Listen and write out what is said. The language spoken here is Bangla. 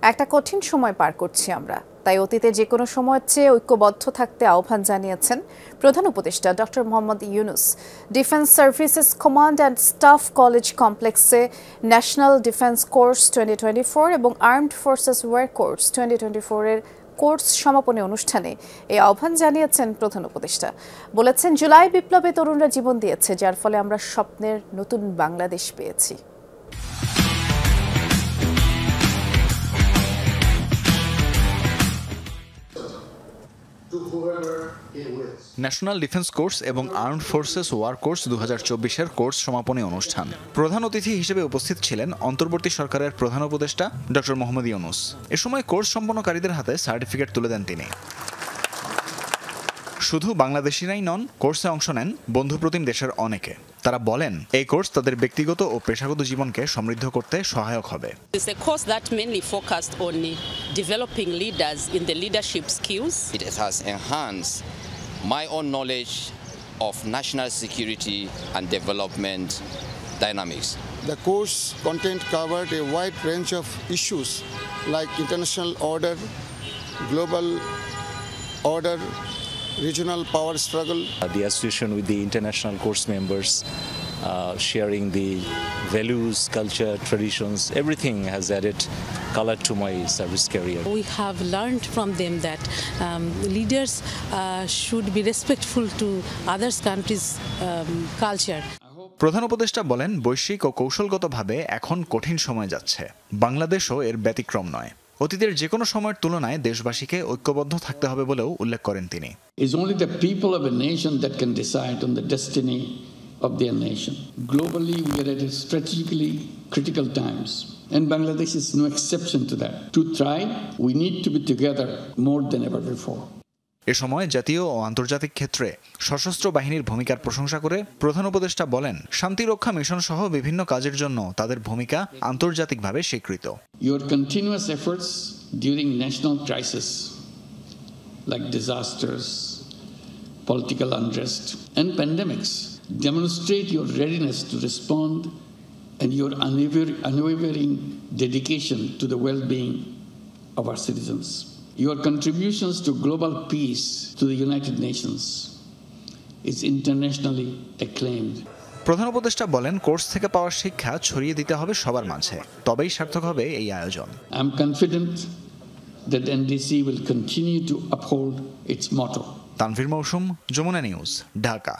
একটা কঠিন সময় পার করছি আমরা, তাই অতীতে যে কোনো সময়ের চেয়ে ঐক্যবদ্ধ থাকতে আহ্বান জানিয়েছেন প্রধান উপদেষ্টা doctor Mohammad Yunus. Defence services command and staff college কমপ্লেক্সে ন্যাশনাল ডিফেন্স কোর্স 2024 এবং আর্মড ফোর্সেস ওয়ার কোর্স 2024 এর কোর্স সমাপনী অনুষ্ঠানে এই আহ্বান জানিয়েছেন প্রধান উপদেষ্টা। বলেছেন, জুলাই বিপ্লবে তরুণরা জীবন দিয়েছে, যার ফলে আমরা স্বপ্নের নতুন বাংলাদেশ পেয়েছি। ন্যাশনাল ডিফেন্স কোর্স এবং আর্মড ফোর্সেস ওয়ার কোর্স 2024-এর কোর্স সমাপনী অনুষ্ঠান। প্রধান অতিথি হিসেবে উপস্থিত ছিলেন অন্তর্বর্তী সরকারের প্রধান উপদেষ্টা ডক্টর মোহাম্মদ ইউনূস। এ সময় কোর্স সম্পন্নকারীদের হাতে সার্টিফিকেট তুলে দেন তিনি। শুধু বাংলাদেশিরাই নন, কোর্সে অংশ নেন বন্ধুপ্রতিম দেশের অনেকে। তারা বলেন, এই কোর্স তাদের ব্যক্তিগত ও পেশাগত জীবনকে সমৃদ্ধ করতে সহায়ক হবে। It's a course that mainly focused on developing leaders in the leadership skills. It has enhanced my own knowledge of national security and development dynamics. The course content covered a wide range of issues like international order, global order, regional power struggle. The association with the international course members, sharing the values, culture, traditions, everything has added color to my service career. We have learned from them that leaders should be respectful to other countries' culture. প্রধান উপদেষ্টা বলেন, বৈশ্বিক ও কৌশলগতভাবে এখন কঠিন সময় যাচ্ছে। বাংলাদেশও এর ব্যতিক্রম নয়। অতীতের যে কোনো সময়ের তুলনায় দেশবাসীকে ঐক্যবদ্ধ থাকতে হবে বলেও উল্লেখ করেন তিনি। It's only the people of a nation that can decide on the destiny of their nation. Globally, we are at strategically critical times, and Bangladesh is no exception to that. To thrive, we need to be together more than ever before. এ সময় জাতীয় ও আন্তর্জাতিক ক্ষেত্রে সশস্ত্র বাহিনীর ভূমিকার প্রশংসা করে প্রধান উপদেষ্টা বলেন, শান্তিরক্ষা মিশন সহ বিভিন্ন কাজের জন্য তাদের ভূমিকা আন্তর্জাতিকভাবে স্বীকৃত। Your continuous efforts during national crisis like disasters, political unrest, and pandemics demonstrate your readiness to respond and your unwavering dedication to the well-being of our citizens. Your contributions to global peace to the United Nations is internationally acclaimed. প্রধান উপদেষ্টা বলেন, কোর্স থেকে পাওয়া শিক্ষা ছড়িয়ে দিতে হবে সবার মাঝে, তবেই সার্থক হবে এই আয়োজন। I am confident that NDC will continue to uphold its motto. Tanvir মৌসুম, যমুনা নিউজ, ঢাকা।